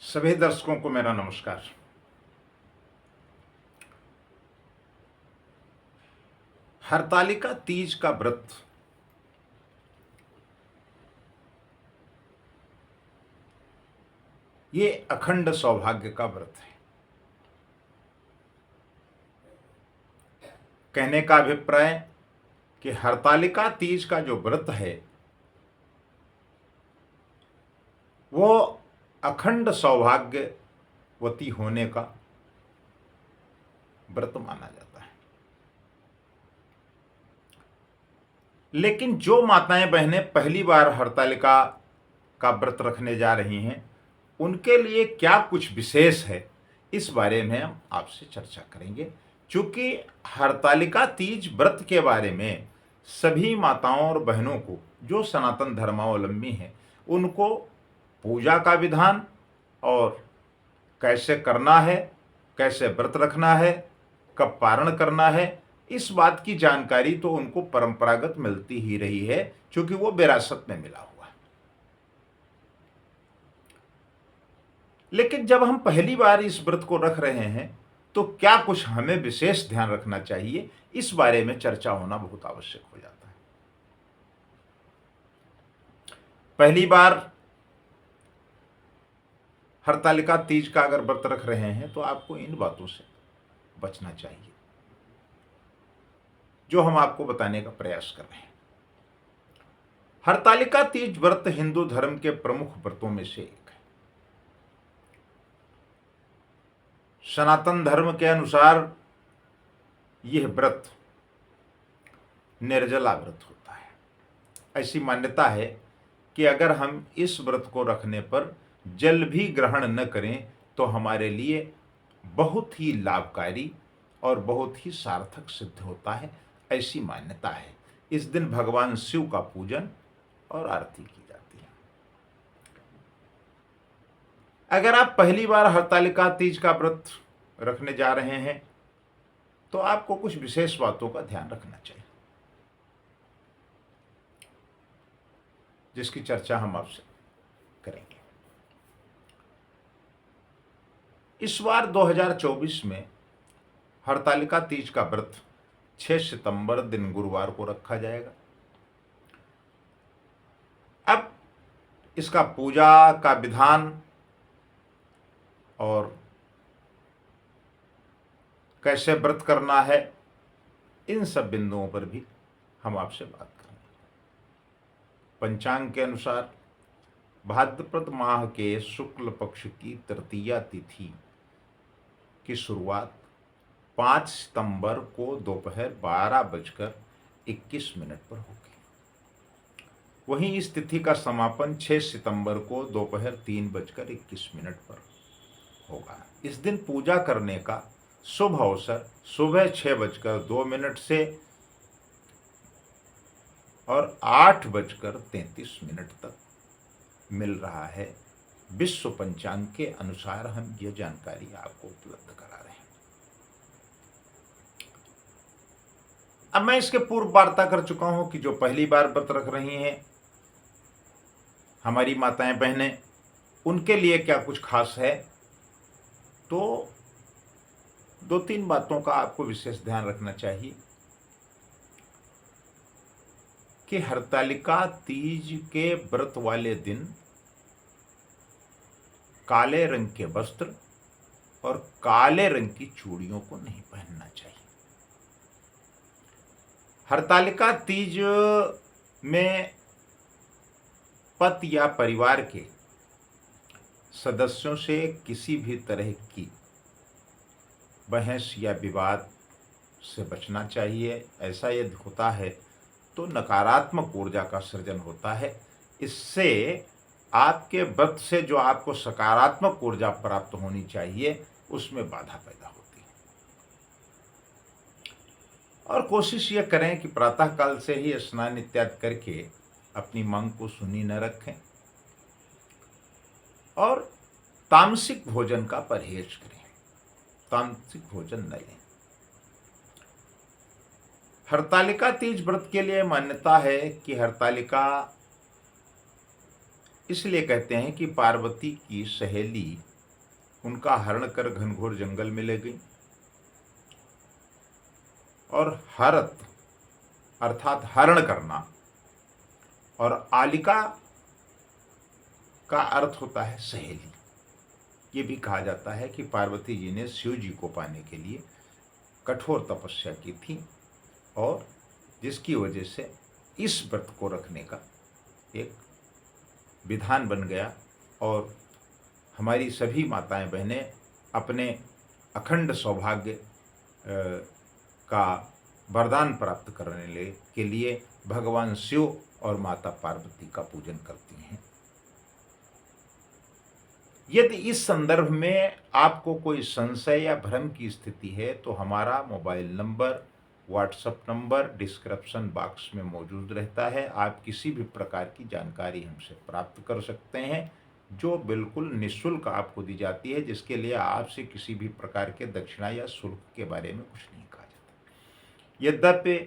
सभी दर्शकों को मेरा नमस्कार। हरतालिका तीज का व्रत ये अखंड सौभाग्य का व्रत है। कहने का अभिप्राय कि हरतालिका तीज का जो व्रत है वो अखंड सौभाग्यवती होने का व्रत माना जाता है। लेकिन जो माताएं बहनें पहली बार हरतालिका का व्रत रखने जा रही हैं उनके लिए क्या कुछ विशेष है, इस बारे में हम आपसे चर्चा करेंगे। चूंकि हरतालिका तीज व्रत के बारे में सभी माताओं और बहनों को जो सनातन धर्मावलंबी हैं उनको पूजा का विधान और कैसे करना है, कैसे व्रत रखना है, कब पारण करना है, इस बात की जानकारी तो उनको परंपरागत मिलती ही रही है, क्योंकि वो विरासत में मिला हुआ है। लेकिन जब हम पहली बार इस व्रत को रख रहे हैं तो क्या कुछ हमें विशेष ध्यान रखना चाहिए, इस बारे में चर्चा होना बहुत आवश्यक हो जाता है। पहली बार हरतालिका तीज का अगर व्रत रख रहे हैं तो आपको इन बातों से बचना चाहिए जो हम आपको बताने का प्रयास कर रहे हैं। हरतालिका तीज व्रत हिंदू धर्म के प्रमुख व्रतों में से एक है। सनातन धर्म के अनुसार यह व्रत निर्जला व्रत होता है। ऐसी मान्यता है कि अगर हम इस व्रत को रखने पर जल भी ग्रहण न करें तो हमारे लिए बहुत ही लाभकारी और बहुत ही सार्थक सिद्ध होता है, ऐसी मान्यता है। इस दिन भगवान शिव का पूजन और आरती की जाती है। अगर आप पहली बार हरतालिका तीज का व्रत रखने जा रहे हैं तो आपको कुछ विशेष बातों का ध्यान रखना चाहिए, जिसकी चर्चा हम आपसे करेंगे। इस बार 2024 में हरतालिका तीज का व्रत 6 सितंबर दिन गुरुवार को रखा जाएगा। अब इसका पूजा का विधान और कैसे व्रत करना है, इन सब बिंदुओं पर भी हम आपसे बात करेंगे। पंचांग के अनुसार भाद्रपद माह के शुक्ल पक्ष की तृतीया तिथि की शुरुआत 5 सितंबर को दोपहर 12:21 पर होगी। वहीं इस तिथि का समापन 6 सितंबर को दोपहर 3:21 पर होगा। इस दिन पूजा करने का शुभ अवसर सुबह 6:02 से और 8:33 तक मिल रहा है। विश्व पंचांग के अनुसार हम यह जानकारी आपको उपलब्ध करा रहे हैं। अब मैं इसके पूर्व वार्ता कर चुका हूं कि जो पहली बार व्रत रख रही हैं हमारी माताएं बहनें, उनके लिए क्या कुछ खास है। तो 2-3 बातों का आपको विशेष ध्यान रखना चाहिए कि हरतालिका तीज के व्रत वाले दिन काले रंग के वस्त्र और काले रंग की चूड़ियों को नहीं पहनना चाहिए। हरतालिका तीज में पति या परिवार के सदस्यों से किसी भी तरह की बहस या विवाद से बचना चाहिए। ऐसा यदि होता है तो नकारात्मक ऊर्जा का सृजन होता है। इससे आपके व्रत से जो आपको सकारात्मक ऊर्जा प्राप्त होनी चाहिए उसमें बाधा पैदा होती है। और कोशिश ये करें कि प्रातःकाल से ही स्नान इत्यादि करके अपनी मांग को सुनी न रखें और तामसिक भोजन का परहेज करें, तामसिक भोजन न लें। हरतालिका तीज व्रत के लिए मान्यता है कि हरतालिका इसलिए कहते हैं कि पार्वती की सहेली उनका हरण कर घनघोर जंगल में ले गई और हरत अर्थात हरण करना, और आलिका का अर्थ होता है सहेली। ये भी कहा जाता है कि पार्वती जी ने शिव जी को पाने के लिए कठोर तपस्या की थी, और जिसकी वजह से इस व्रत को रखने का एक विधान बन गया, और हमारी सभी माताएं बहनें अपने अखंड सौभाग्य का वरदान प्राप्त करने के लिए भगवान शिव और माता पार्वती का पूजन करती हैं। यदि इस संदर्भ में आपको कोई संशय या भ्रम की स्थिति है तो हमारा mobile number, WhatsApp number description box में मौजूद रहता है। आप किसी भी प्रकार की जानकारी हमसे प्राप्त कर सकते हैं, जो बिल्कुल निःशुल्क आपको दी जाती है, जिसके लिए आपसे किसी भी प्रकार के दक्षिणा या शुल्क के बारे में कुछ नहीं कहा जाता। यद्यपि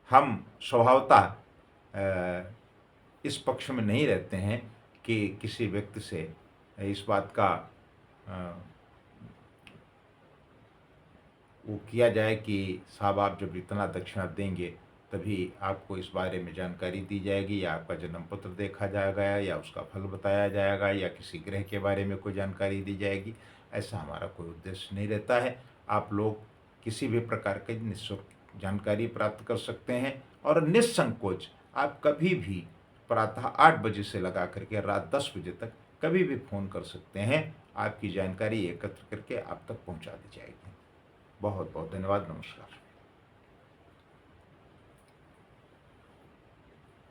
हम स्वभावतः इस पक्ष में नहीं रहते हैं कि किसी व्यक्ति से इस बात का वो किया जाए कि साहब आप जब इतना दक्षिणा देंगे तभी आपको इस बारे में जानकारी दी जाएगी, या आपका जन्म पत्र देखा जाएगा, या उसका फल बताया जाएगा, या किसी ग्रह के बारे में कोई जानकारी दी जाएगी। ऐसा हमारा कोई उद्देश्य नहीं रहता है। आप लोग किसी भी प्रकार की निःशुल्क जानकारी प्राप्त कर सकते हैं, और निस्संकोच आप कभी भी प्रातः 8 बजे से लगा करके रात 10 बजे तक कभी भी फ़ोन कर सकते हैं। आपकी जानकारी एकत्र करके आप तक पहुंचा दी जाएगी। बहुत बहुत धन्यवाद। नमस्कार।